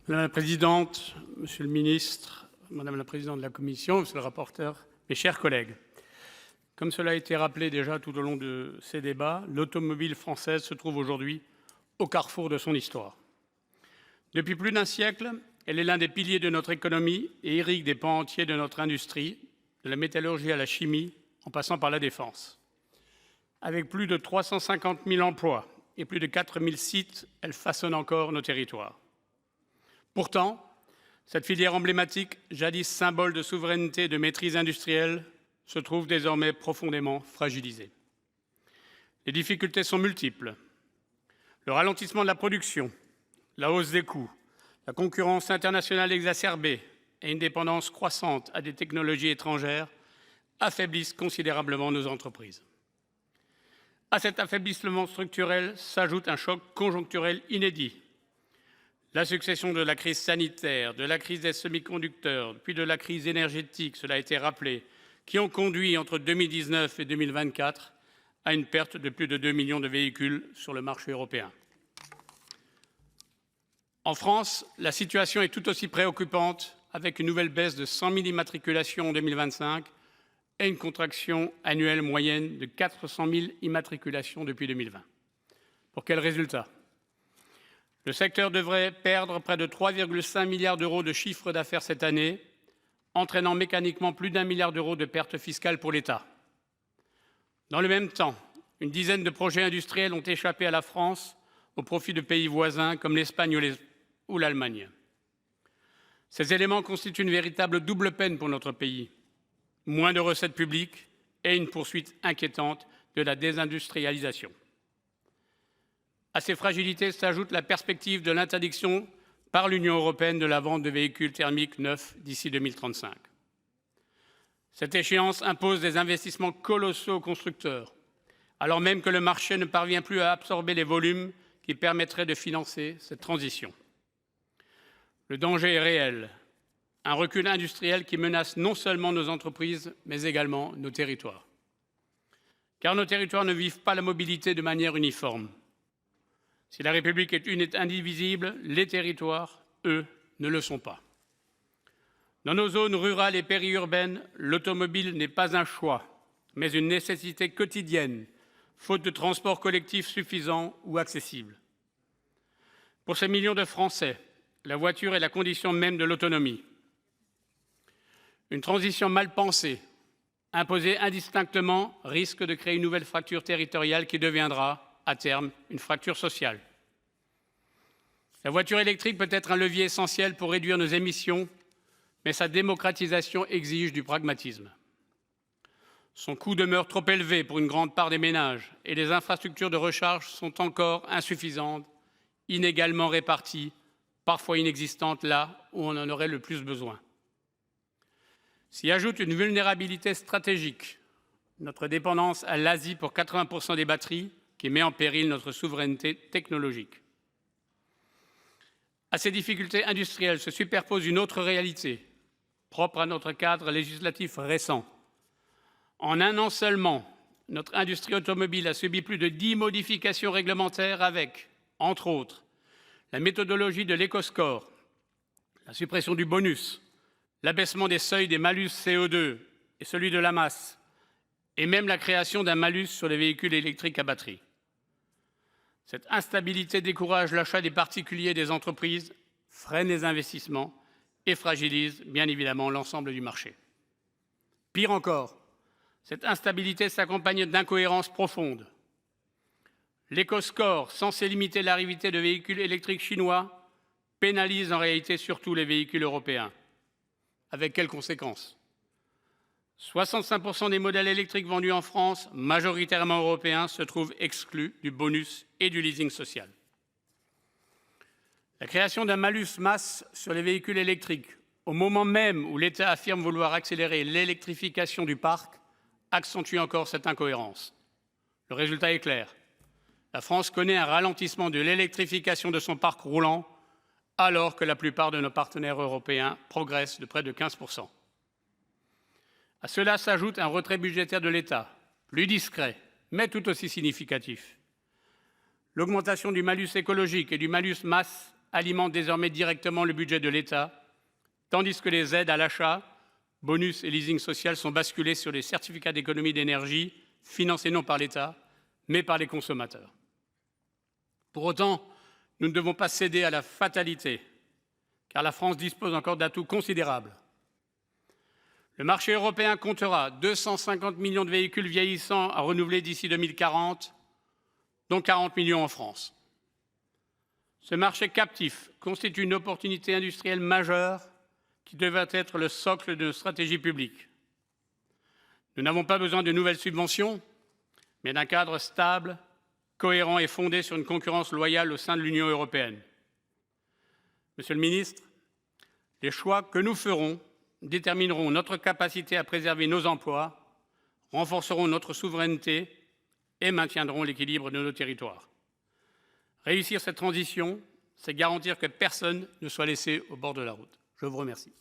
Madame la Présidente, Monsieur le Ministre, Madame la Présidente de la Commission, Monsieur le rapporteur, mes chers collègues. Comme cela a été rappelé déjà tout au long de ces débats, l'automobile française se trouve aujourd'hui au carrefour de son histoire. Depuis plus d'un siècle, elle est l'un des piliers de notre économie et irrigue des pans entiers de notre industrie, de la métallurgie à la chimie, en passant par la défense. Avec plus de 350 000 emplois et plus de 4 000 sites, elle façonne encore nos territoires. Pourtant, cette filière emblématique, jadis symbole de souveraineté et de maîtrise industrielle, se trouve désormais profondément fragilisée. Les difficultés sont multiples. Le ralentissement de la production, la hausse des coûts, la concurrence internationale exacerbée et une dépendance croissante à des technologies étrangères affaiblissent considérablement nos entreprises. À cet affaiblissement structurel s'ajoute un choc conjoncturel inédit. La succession de la crise sanitaire, de la crise des semi-conducteurs, puis de la crise énergétique, cela a été rappelé, qui ont conduit entre 2019 et 2024 à une perte de plus de 2 millions de véhicules sur le marché européen. En France, la situation est tout aussi préoccupante, avec une nouvelle baisse de 100 000 immatriculations en 2025 et une contraction annuelle moyenne de 400 000 immatriculations depuis 2020. Pour quel résultat ? Le secteur devrait perdre près de 3,5 milliards d'euros de chiffre d'affaires cette année, entraînant mécaniquement plus d'1 milliard d'euros de pertes fiscales pour l'État. Dans le même temps, une dizaine de projets industriels ont échappé à la France au profit de pays voisins comme l'Espagne ou l'Allemagne. Ces éléments constituent une véritable double peine pour notre pays. Moins de recettes publiques et une poursuite inquiétante de la désindustrialisation. À ces fragilités s'ajoute la perspective de l'interdiction par l'Union européenne de la vente de véhicules thermiques neufs d'ici 2035. Cette échéance impose des investissements colossaux aux constructeurs, alors même que le marché ne parvient plus à absorber les volumes qui permettraient de financer cette transition. Le danger est réel, un recul industriel qui menace non seulement nos entreprises, mais également nos territoires. Car nos territoires ne vivent pas la mobilité de manière uniforme. Si la République est une et indivisible, les territoires, eux, ne le sont pas. Dans nos zones rurales et périurbaines, l'automobile n'est pas un choix, mais une nécessité quotidienne, faute de transports collectifs suffisants ou accessibles. Pour ces millions de Français, la voiture est la condition même de l'autonomie. Une transition mal pensée, imposée indistinctement, risque de créer une nouvelle fracture territoriale qui deviendra, à terme, une fracture sociale. La voiture électrique peut être un levier essentiel pour réduire nos émissions, mais sa démocratisation exige du pragmatisme. Son coût demeure trop élevé pour une grande part des ménages et les infrastructures de recharge sont encore insuffisantes, inégalement réparties, parfois inexistantes là où on en aurait le plus besoin. S'y ajoute une vulnérabilité stratégique, notre dépendance à l'Asie pour 80% des batteries, qui met en péril notre souveraineté technologique. À ces difficultés industrielles se superpose une autre réalité, propre à notre cadre législatif récent. En un an seulement, notre industrie automobile a subi plus de 10 modifications réglementaires avec, entre autres, la méthodologie de l'éco-score, la suppression du bonus, l'abaissement des seuils des malus CO2 et celui de la masse, et même la création d'un malus sur les véhicules électriques à batterie. Cette instabilité décourage l'achat des particuliers et des entreprises, freine les investissements et fragilise bien évidemment l'ensemble du marché. Pire encore, cette instabilité s'accompagne d'incohérences profondes. L'éco-score, censé limiter l'arrivée de véhicules électriques chinois, pénalise en réalité surtout les véhicules européens. Avec quelles conséquences ? 65% des modèles électriques vendus en France, majoritairement européens, se trouvent exclus du bonus et du leasing social. La création d'un malus masse sur les véhicules électriques, au moment même où l'État affirme vouloir accélérer l'électrification du parc, accentue encore cette incohérence. Le résultat est clair. La France connaît un ralentissement de l'électrification de son parc roulant, alors que la plupart de nos partenaires européens progressent de près de 15%. À cela s'ajoute un retrait budgétaire de l'État, plus discret, mais tout aussi significatif. L'augmentation du malus écologique et du malus masse alimentent désormais directement le budget de l'État, tandis que les aides à l'achat, bonus et leasing social sont basculés sur les certificats d'économie d'énergie, financés non par l'État, mais par les consommateurs. Pour autant, nous ne devons pas céder à la fatalité, car la France dispose encore d'atouts considérables. Le marché européen comptera 250 millions de véhicules vieillissants à renouveler d'ici 2040, dont 40 millions en France. Ce marché captif constitue une opportunité industrielle majeure qui devrait être le socle de nos stratégies publiques. Nous n'avons pas besoin de nouvelles subventions, mais d'un cadre stable, cohérent et fondé sur une concurrence loyale au sein de l'Union européenne. Monsieur le ministre, les choix que nous ferons détermineront notre capacité à préserver nos emplois, renforceront notre souveraineté et maintiendront l'équilibre de nos territoires. Réussir cette transition, c'est garantir que personne ne soit laissé au bord de la route. Je vous remercie.